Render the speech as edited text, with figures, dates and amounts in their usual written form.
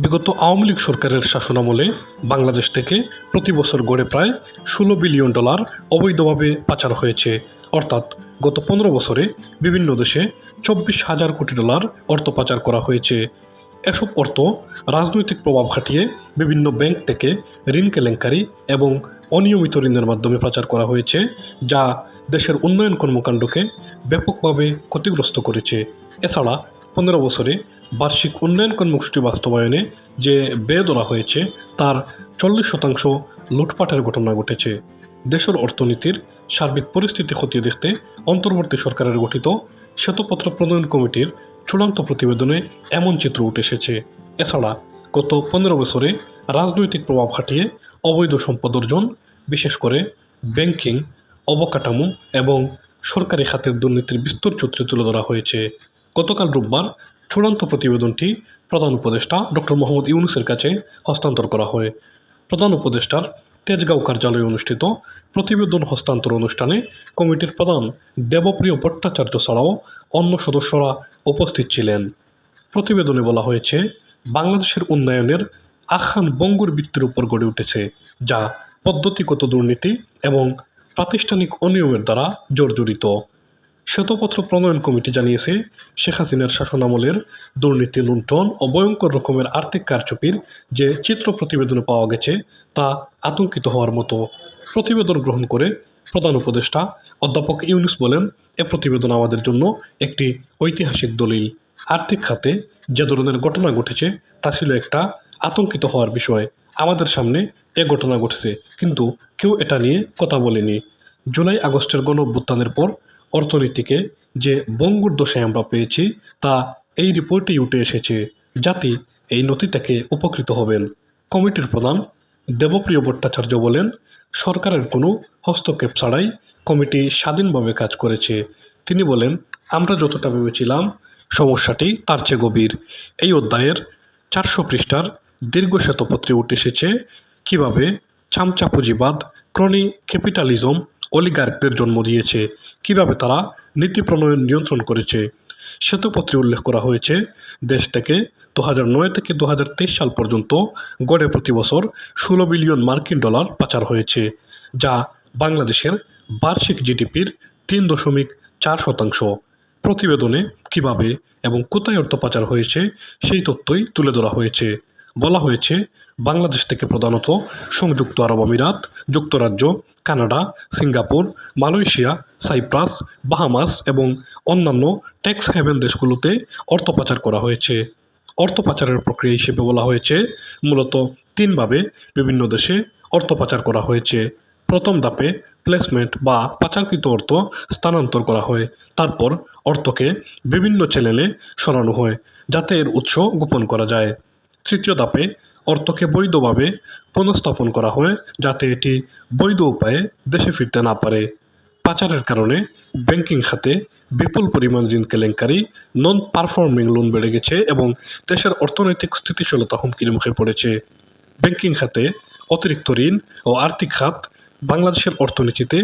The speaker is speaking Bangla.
বিগত আওয়ামী লীগ সরকারের শাসনামলে বাংলাদেশ থেকে প্রতি বছর গড়ে প্রায় $16 বিলিয়ন অবৈধভাবে পাচার হয়েছে। অর্থাৎ গত 15 বছরে বিভিন্ন দেশে $24,000 কোটি অর্থ পাচার করা হয়েছে। এসব অর্থ রাজনৈতিক প্রভাব খাটিয়ে বিভিন্ন ব্যাংক থেকে ঋণ কেলেঙ্কারি এবং অনিয়মিত ঋণের মাধ্যমে পাচার করা হয়েছে, যা দেশের উন্নয়ন কর্মকাণ্ডকে ব্যাপকভাবে ক্ষতিগ্রস্ত করেছে। এছাড়া 15 বছরে বার্ষিক উন্নয়ন কর্মসূচি বাস্তবায়নে যে ব্যয় ধরা হয়েছে তার 40% লুটপাটের ঘটনা ঘটেছে। দেশের অর্থনীতির সার্বিক পরিস্থিতি খতিয়ে দেখতে অন্তর্বর্তী সরকারের গঠিত শ্বেতপত্র প্রণয়ন কমিটির চূড়ান্ত প্রতিবেদনে এমন চিত্র উঠে এসেছে। এছাড়া গত 15 বছরে রাজনৈতিক প্রভাব খাটিয়ে অবৈধ সম্পদ অর্জন, বিশেষ করে ব্যাংকিং, অবকাঠামো এবং সরকারি খাতের দুর্নীতির বিস্তর চিত্র তুলে ধরা হয়েছে। গতকাল রোববার চূড়ান্ত প্রতিবেদনটি প্রধান উপদেষ্টা ডক্টর মোহাম্মদ ইউনূসের কাছে হস্তান্তর করা হয়। প্রধান উপদেষ্টার তেজগাঁও কার্যালয়ে অনুষ্ঠিত প্রতিবেদন হস্তান্তর অনুষ্ঠানে কমিটির প্রধান দেবপ্রিয় ভট্টাচার্য ছাড়াও অন্য সদস্যরা উপস্থিত ছিলেন। প্রতিবেদনে বলা হয়েছে, বাংলাদেশের উন্নয়নের আখ্যান বঙ্গুর ভিত্তির উপর গড়ে উঠেছে, যা পদ্ধতিগত দুর্নীতি এবং প্রাতিষ্ঠানিক অনিয়মের দ্বারা জর্জরিত। শ্বেতপত্র প্রণয়ন কমিটি জানিয়েছে, শেখ হাসিনার শাসনামলের দুর্নীতি, লুণ্ঠন ও ভয়ঙ্কর রকমের আর্থিক কারচুপির যে চিত্র প্রতিবেদনে পাওয়া গেছে তা আতঙ্কিত হওয়ার মতো। প্রতিবেদন গ্রহণ করে প্রধান উপদেষ্টা অধ্যাপক ইউনূস বলেন, এ প্রতিবেদন আমাদের জন্য একটি ঐতিহাসিক দলিল। আর্থিক খাতে যে ধরনের ঘটনা ঘটেছে তা ছিল একটা আতঙ্কিত হওয়ার বিষয়। আমাদের সামনে এ ঘটনা ঘটেছে, কিন্তু কেউ এটা নিয়ে কথা বলেনি। জুলাই আগস্টের গণঅভ্যুত্থানের পর অর্থনীতিকে যে ভঙ্গুর দশায় আমরা পেয়েছি তা এই রিপোর্টেই উঠে এসেছে। জাতি এই নথি থেকে উপকৃত হবেন। কমিটির প্রধান দেবপ্রিয় ভট্টাচার্য বলেন, সরকারের কোনো হস্তক্ষেপ ছাড়াই কমিটি স্বাধীনভাবে কাজ করেছে। তিনি বলেন, আমরা যতটা ভেবেছিলাম সমস্যাটি তার চেয়ে গভীর। এই অধ্যায়ের 400 পৃষ্ঠার দীর্ঘ শ্বেতপত্রে উঠে এসেছে কীভাবে চামচা পুঁজিবাদ, ক্রনি ক্যাপিটালিজম অলিগার্কদের জন্ম দিয়েছে, কিভাবে তারা নীতি প্রণয়ন নিয়ন্ত্রণ করেছে। শ্বেতপত্রে উল্লেখ করা হয়েছে, দেশ থেকে 2009 থেকে 2023 সাল পর্যন্ত গড়ে প্রতি বছর $16 বিলিয়ন পাচার হয়েছে, যা বাংলাদেশের বার্ষিক জিডিপির 3.4%। প্রতিবেদনে কিভাবে এবং কোথায় অর্থ পাচার হয়েছে সেই তথ্যই তুলে ধরা হয়েছে। বলা হয়েছে, বাংলাদেশ থেকে প্রধানত সংযুক্ত আরব আমিরাত, যুক্তরাজ্য, Canada, Singapore, Malaysia, Cyprus, Bahamas এবং অন্যান্য ট্যাক্স হেভেন দেশগুলোতে অর্থ পাচার করা হয়েছে। অর্থ পাচারের প্রক্রিয়া হিসেবে বলা হয়েছে, মূলত 3 ভাবে বিভিন্ন দেশে অর্থ পাচার করা হয়েছে। প্রথম ধাপে প্লেসমেন্ট বা পাচারকৃত অর্থ স্থানান্তর করা হয়। তারপর অর্থকে বিভিন্ন চ্যানেলে সরানো হয় যাতে এর উৎস গোপন করা যায়। তৃতীয় ধাপে অর্থকে বৈধভাবে পুনঃস্থাপন করা হয় যাতে এটি বৈধ উপায়ে দেশে ফিরতে না পারে। পাচারের কারণে ব্যাংকিং খাতে বিপুল পরিমাণ ঋণ কেলেঙ্কারি, নন পারফর্মিং লোন বেড়ে গেছে এবং দেশের অর্থনৈতিক স্থিতিশীলতা হুমকির মুখে পড়েছে। ব্যাংকিং খাতে অতিরিক্ত ঋণ ও আর্থিক খাত বাংলাদেশের অর্থনীতিতে